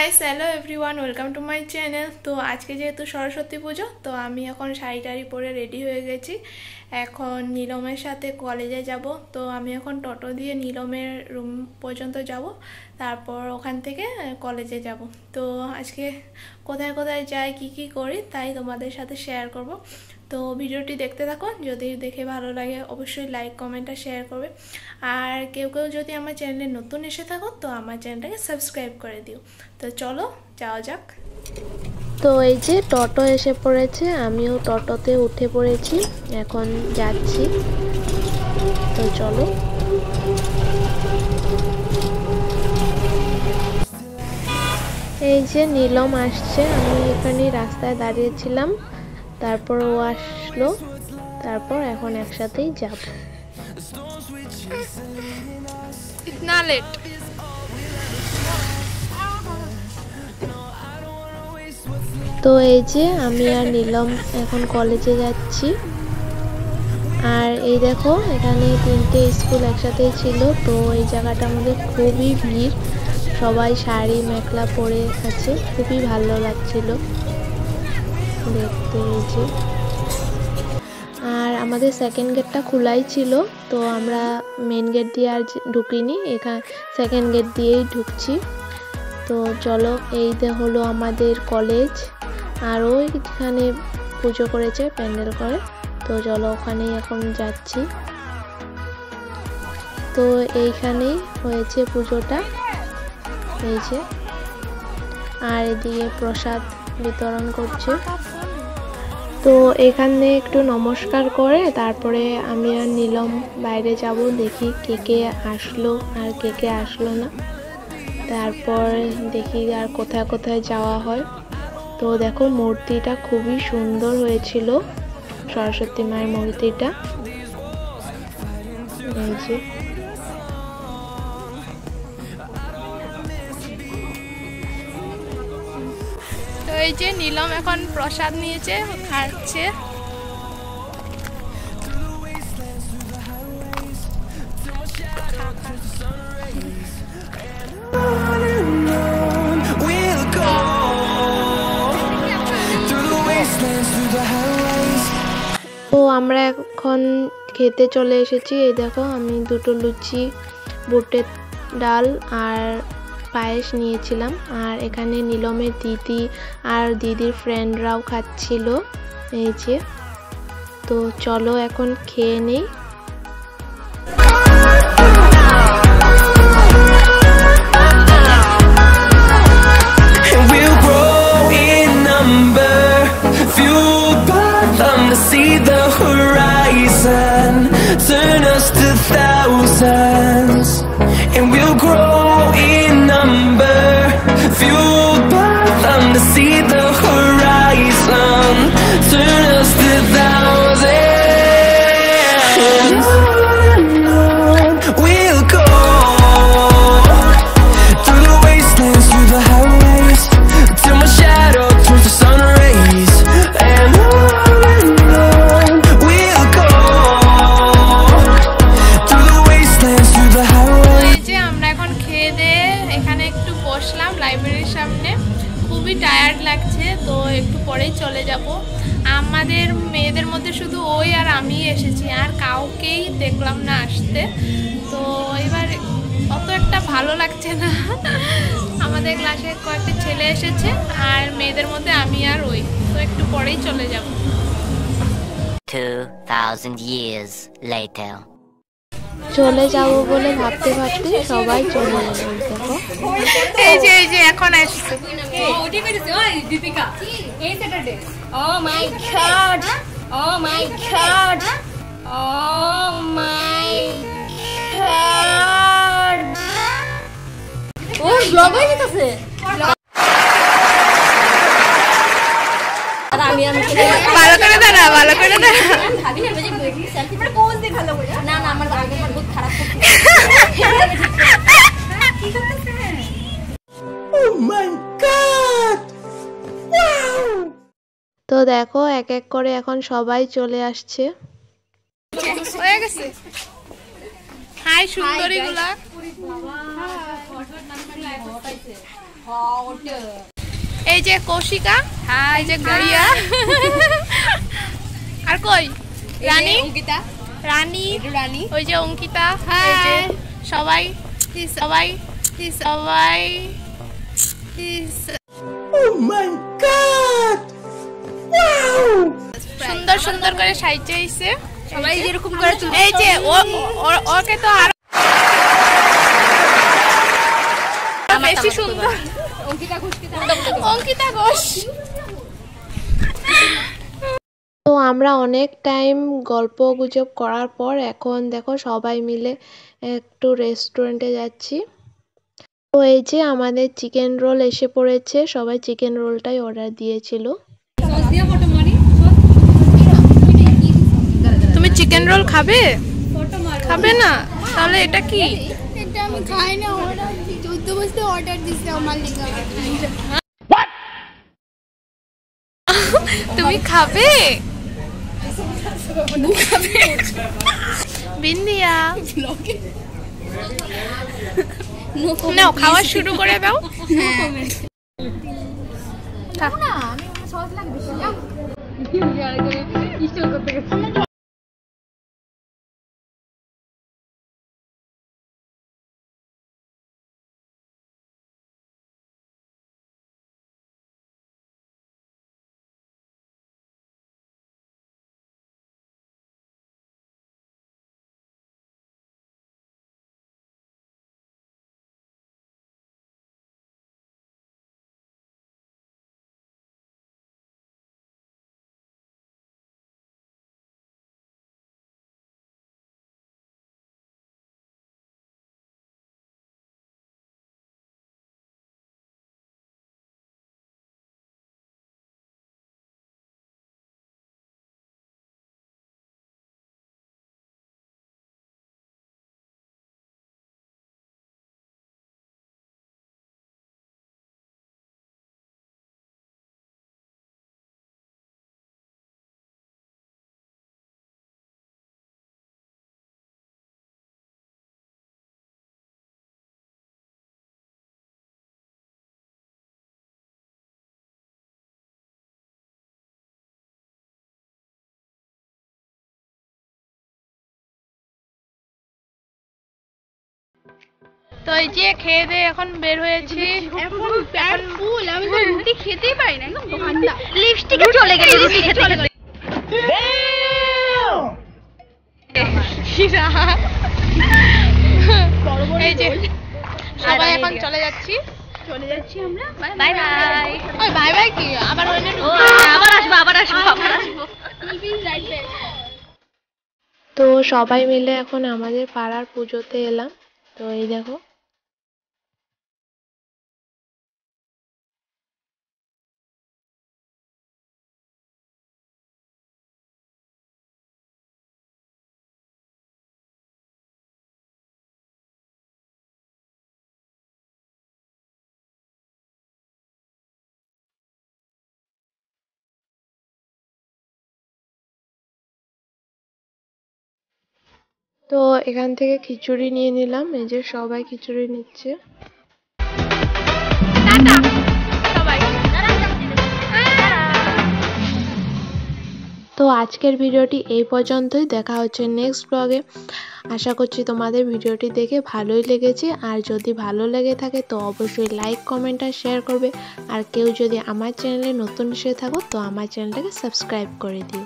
Guys hello everyone welcome to my channel. तो आज के जेहेतु सरस्वती पुजो तो आमी एखन शाड़ी टाड़ी परे रेडी हो गेছি। এখন নীলমের সাথে কলেজে যাব। তো আমি এখন টোটো দিয়ে নীলমের রুম পর্যন্ত যাব, তারপর ওখান থেকে কলেজে যাব। তো আজকে কোথায় কোথায় যাই কি কি করি তাই তোমাদের সাথে শেয়ার করব। তো ভিডিওটি দেখতে থাকো, যদি দেখে ভালো লাগে অবশ্যই লাইক কমেন্ট আর শেয়ার করবে। আর কেউ কেউ যদি আমার চ্যানেলে নতুন এসে থাকো তো আমার চ্যানেলটাকে সাবস্ক্রাইব করে দিও। তো চলো যাওয়া যাক। তো এই যে টোটো এসে পড়েছে, আমিও টোটোতে উঠে পড়েছি, এখন যাচ্ছি। তো চলো। এই যে নীলম আসছে, আমি এখানে রাস্তায় দাঁড়িয়েছিলাম, তারপর ও আসলো, তারপর এখন একসাথেই যাব। ইতনা লেট। তো এই যে আমি আর নীলম এখন কলেজে যাচ্ছি। আর এই দেখো এখানে তিনটে স্কুল একসাথেই ছিল। তো এই জায়গাটার মধ্যে খুবই ভিড়, সবাই শাড়ি মেখলা পরে আছে, খুবই ভালো লাগছিল দেখতে। এই যে আর আমাদের সেকেন্ড গেটটা খোলাই ছিল, তো আমরা মেন গেট দিয়ে আর ঢুকিনি, এখানে সেকেন্ড গেট দিয়েই ঢুকছি। তো চলো, এই হলো আমাদের কলেজ। আর ওইখানে পুজো করেছে প্যান্ডেল করে, তো চলো ওখানেই এখন যাচ্ছি। তো এইখানেই হয়েছে পুজোটা, এই যে। আর এদিকে প্রসাদ বিতরণ করছে। তো এখানে একটু নমস্কার করে তারপরে আমি আর নীলম বাইরে যাব, দেখি কে কে আসলো আর কে কে আসলো না, তারপর দেখি আর কোথায় কোথায় যাওয়া হয়। তো দেখো মূর্তিটা খুবই সুন্দর হয়েছিল, সরস্বতী মায়ের মূর্তিটা। এই যে তো এই যে নীলম এখন প্রসাদ নিয়েছে, খাচ্ছে। তো আমরা এখন খেতে চলে এসেছি। এই দেখো আমি দুটো লুচি, বুটের ডাল আর পায়েস নিয়েছিলাম। আর এখানে নীলমের দিদি আর দিদির ফ্রেন্ডরাও খাচ্ছিল, এই যে। তো চলো এখন খেয়ে নেই। See the horizon, turn us to thousands, and we'll grow in number, fueled by them to see the horizon, turn us to thousands. And on we'll go, through the wastelands, through the highways, till my shadow turns to sun rays. And লাইব্রেরির সামনে খুবই tired লাগছে, তো একটু পরেই চলে যাব। আমাদের মেয়েদের মধ্যে শুধু ওই আর আমি এসেছি, আর কাউকেই দেখলাম না আসতে। তো এবার অত একটা ভালো লাগছে না। আমাদের ক্লাসে কয়েকটা ছেলে এসেছে আর মেয়েদের মধ্যে আমি আর ওই, তো একটু পরেই চলে যাব। 2000 years later. চলে যাব বলে ভাবতে ভাবতে সবাই চলে এলো। দেখো এই যে এখন আসছে। ওটি কইতেছে ওই দীপিকা এই স্যাটারডে। ও মাই গড, ও মাই গড, ও মাই গড। ও ব্লগ হইতেছে। আর আমি ভালো করে দাঁড়া, ভালো করে দাঁড়া। ভাবি না যে সেলফি মানে পোজ দিয়ে ভালো করে। না না আমার আগে বহুত খারাপ করছে। কি করতেছে? Oh my God! Wow! তো দেখো এক এক করে এখন সবাই চলে আসছে। হয়ে গেছে। হাই সুন্দরীগুলা। এই যে কৌশিকা, এই যে গড়িয়া, আর কই রানী, অঙ্কিতা, রানী, রানী, ওই যে অঙ্কিতা, এই যে সবাই সবাই সবাই। সুন্দর সুন্দর করে সাইজে আইছে সবাই যেরকম করে এই যে ওকে তো আরো বেশি সুন্দর। অঙ্কিতা ঘোষ। তো আমরা অনেক টাইম গল্প গুজব করার পর এখন দেখো সবাই মিলে একটু রেস্টুরেন্টে যাচ্ছি। তো এই যে আমাদের চিকেন রোল এসে পড়েছে, সবাই চিকেন রোলটাই অর্ডার দিয়েছিল। তুমি চিকেন রোল খাবে? খাবে না? তাহলে এটা কি? এটা আমি খাই না, অর্ডার দিই 14 বছর অর্ডার দিছে আমার লিগা। তুমি খাবে? বিন্দিয়া নাও, খাওয়া শুরু করে দাও। তো এই যে খেয়ে দিয়ে এখন বের হয়েছি। এখন প্যান ফুল, আমি তো রুটি খেতেই পারি না, একদম ঠান্ডা। লিপস্টিকে চলে গেছে, রুটি খেতে খেতে। এই যে সবাই এখন চলে যাচ্ছি। আমরা বাই বাই। ওই বাই বাই কি আবার ওইনে আবার আসবো, আবার আসবো, আবার আসবো। তো সবাই মিলে এখন আমাদের পাড়ার পুজোতে এলাম। তো এই দেখো তো এখান থেকে খিচুড়ি নিয়ে নিলাম, এই যে সবাই খিচুড়ি নিচ্ছে। তো আজকের ভিডিওটি এই পর্যন্তই, দেখা হচ্ছে নেক্সট ব্লগে। আশা করছি তোমাদের ভিডিওটি দেখে ভালোই লেগেছে, আর যদি ভালো লেগে থাকে তো অবশ্যই লাইক, কমেন্ট আর শেয়ার করবে। আর কেউ যদি আমার চ্যানেলে নতুন এসে থাকো তো আমার চ্যানেলটাকে সাবস্ক্রাইব করে দিও।